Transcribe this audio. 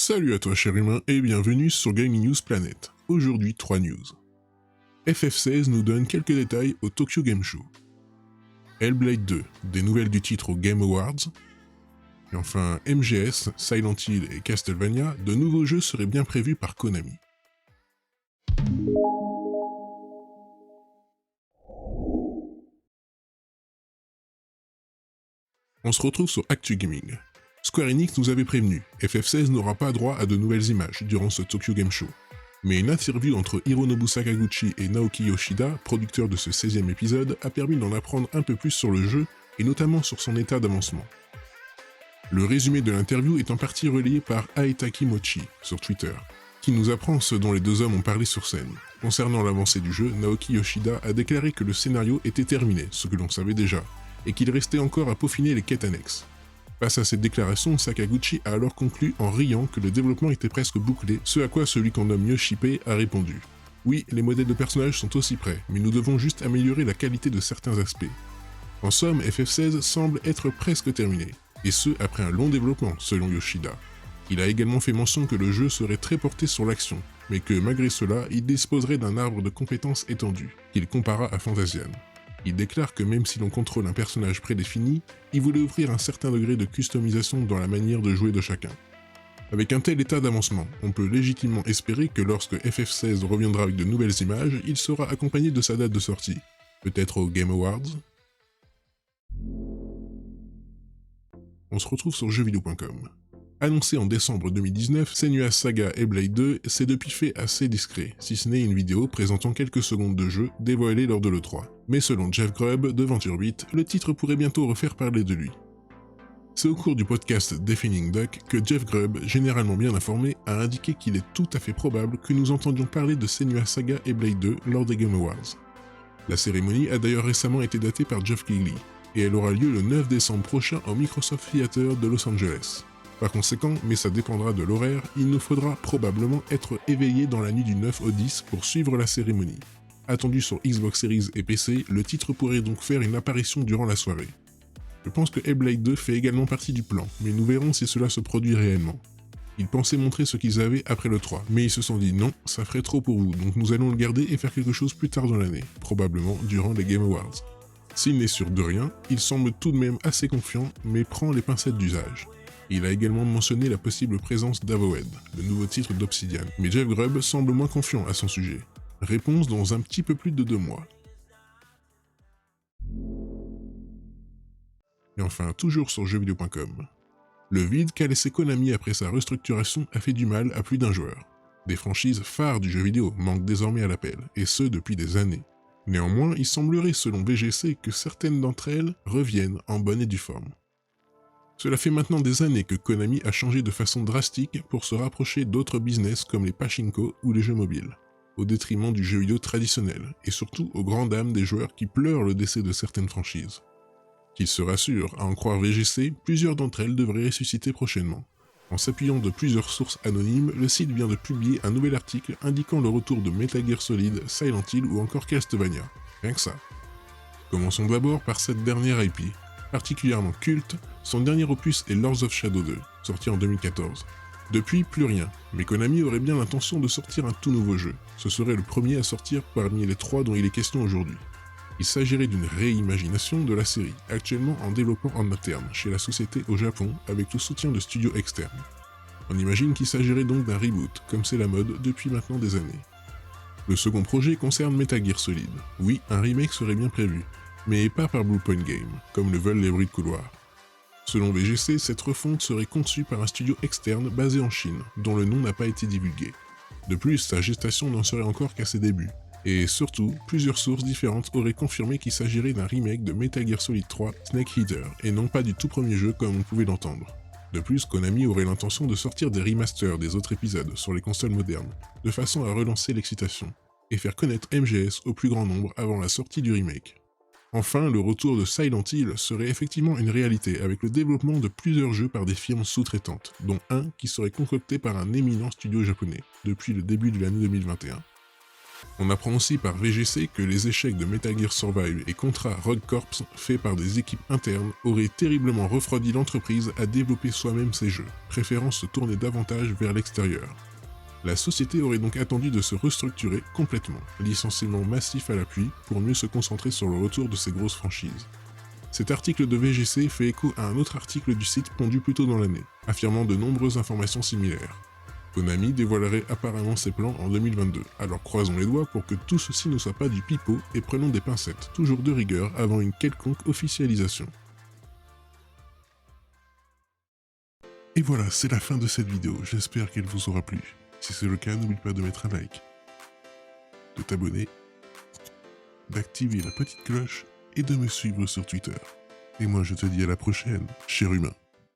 Salut à toi cher humain et bienvenue sur Gaming News Planet. Aujourd'hui 3 news. FF16 nous donne quelques détails au Tokyo Game Show. Hellblade 2, des nouvelles du titre aux Game Awards. Et enfin MGS, Silent Hill et Castlevania, de nouveaux jeux seraient bien prévus par Konami. On se retrouve sur Actu Gaming. Square Enix nous avait prévenu, FF16 n'aura pas droit à de nouvelles images durant ce Tokyo Game Show. Mais une interview entre Hironobu Sakaguchi et Naoki Yoshida, producteur de ce 16e épisode, a permis d'en apprendre un peu plus sur le jeu, et notamment sur son état d'avancement. Le résumé de l'interview est en partie relayé par Aetaki Mochi sur Twitter, qui nous apprend ce dont les deux hommes ont parlé sur scène. Concernant l'avancée du jeu, Naoki Yoshida a déclaré que le scénario était terminé, ce que l'on savait déjà, et qu'il restait encore à peaufiner les quêtes annexes. Face à cette déclaration, Sakaguchi a alors conclu en riant que le développement était presque bouclé, ce à quoi celui qu'on nomme Yoshipé a répondu. Oui, les modèles de personnages sont aussi prêts, mais nous devons juste améliorer la qualité de certains aspects. En somme, FF16 semble être presque terminé, et ce après un long développement, selon Yoshida. Il a également fait mention que le jeu serait très porté sur l'action, mais que malgré cela, il disposerait d'un arbre de compétences étendu, qu'il compara à Fantasian. Il déclare que même si l'on contrôle un personnage prédéfini, il voulait offrir un certain degré de customisation dans la manière de jouer de chacun. Avec un tel état d'avancement, on peut légitimement espérer que lorsque FF16 reviendra avec de nouvelles images, il sera accompagné de sa date de sortie. Peut-être aux Game Awards. On se retrouve sur jeuxvideo.com. Annoncé en décembre 2019, Senua's Saga Hellblade 2 s'est depuis fait assez discret, si ce n'est une vidéo présentant quelques secondes de jeu dévoilée lors de l'E3. Mais selon Jeff Grubb de VentureBeat, le titre pourrait bientôt refaire parler de lui. C'est au cours du podcast Defining Duck que Jeff Grubb, généralement bien informé, a indiqué qu'il est tout à fait probable que nous entendions parler de Senua's Saga Hellblade 2 lors des Game Awards. La cérémonie a d'ailleurs récemment été datée par Geoff Keighley, et elle aura lieu le 9 décembre prochain au Microsoft Theater de Los Angeles. Par conséquent, mais ça dépendra de l'horaire, il nous faudra probablement être éveillé dans la nuit du 9 au 10 pour suivre la cérémonie. Attendu sur Xbox Series et PC, le titre pourrait donc faire une apparition durant la soirée. Je pense que Hellblade 2 fait également partie du plan, mais nous verrons si cela se produit réellement. Ils pensaient montrer ce qu'ils avaient après le 3, mais ils se sont dit non, ça ferait trop pour vous, donc nous allons le garder et faire quelque chose plus tard dans l'année, probablement durant les Game Awards. S'il n'est sûr de rien, il semble tout de même assez confiant, mais prend les pincettes d'usage. Il a également mentionné la possible présence d'Avowed, le nouveau titre d'Obsidian, mais Jeff Grubb semble moins confiant à son sujet. Réponse dans un petit peu plus de 2 mois. Et enfin, toujours sur jeuxvideo.com. Le vide qu'a laissé Konami après sa restructuration a fait du mal à plus d'un joueur. Des franchises phares du jeu vidéo manquent désormais à l'appel, et ce depuis des années. Néanmoins, il semblerait selon VGC que certaines d'entre elles reviennent en bonne et due forme. Cela fait maintenant des années que Konami a changé de façon drastique pour se rapprocher d'autres business comme les pachinko ou les jeux mobiles, au détriment du jeu vidéo traditionnel, et surtout aux grandes dames des joueurs qui pleurent le décès de certaines franchises. Qu'ils se rassurent, à en croire VGC, plusieurs d'entre elles devraient ressusciter prochainement. En s'appuyant de plusieurs sources anonymes, le site vient de publier un nouvel article indiquant le retour de Metal Gear Solid, Silent Hill ou encore Castlevania. Rien que ça. Commençons d'abord par cette dernière IP. Particulièrement culte, son dernier opus est Lords of Shadow 2, sorti en 2014. Depuis, plus rien, mais Konami aurait bien l'intention de sortir un tout nouveau jeu. Ce serait le premier à sortir parmi les 3 dont il est question aujourd'hui. Il s'agirait d'une réimagination de la série, actuellement en développement en interne, chez la société au Japon, avec le soutien de studios externes. On imagine qu'il s'agirait donc d'un reboot, comme c'est la mode depuis maintenant des années. Le second projet concerne Metal Gear Solid. Oui, un remake serait bien prévu, mais pas par Bluepoint Game, comme le veulent les bruits de couloir. Selon VGC, cette refonte serait conçue par un studio externe basé en Chine, dont le nom n'a pas été divulgué. De plus, sa gestation n'en serait encore qu'à ses débuts. Et surtout, plusieurs sources différentes auraient confirmé qu'il s'agirait d'un remake de Metal Gear Solid 3 Snake Eater, et non pas du tout premier jeu comme on pouvait l'entendre. De plus, Konami aurait l'intention de sortir des remasters des autres épisodes sur les consoles modernes, de façon à relancer l'excitation, et faire connaître MGS au plus grand nombre avant la sortie du remake. Enfin, le retour de Silent Hill serait effectivement une réalité avec le développement de plusieurs jeux par des firmes sous-traitantes, dont un qui serait concocté par un éminent studio japonais, depuis le début de l'année 2021. On apprend aussi par VGC que les échecs de Metal Gear Survive et Contra Rogue Corps, faits par des équipes internes, auraient terriblement refroidi l'entreprise à développer soi-même ses jeux, préférant se tourner davantage vers l'extérieur. La société aurait donc attendu de se restructurer complètement, licenciement massif à l'appui, pour mieux se concentrer sur le retour de ses grosses franchises. Cet article de VGC fait écho à un autre article du site pondu plus tôt dans l'année, affirmant de nombreuses informations similaires. Konami dévoilerait apparemment ses plans en 2022, alors croisons les doigts pour que tout ceci ne soit pas du pipeau et prenons des pincettes, toujours de rigueur avant une quelconque officialisation. Et voilà, c'est la fin de cette vidéo, j'espère qu'elle vous aura plu. Si c'est le cas, n'oublie pas de mettre un like, de t'abonner, d'activer la petite cloche et de me suivre sur Twitter. Et moi je te dis à la prochaine, cher humain.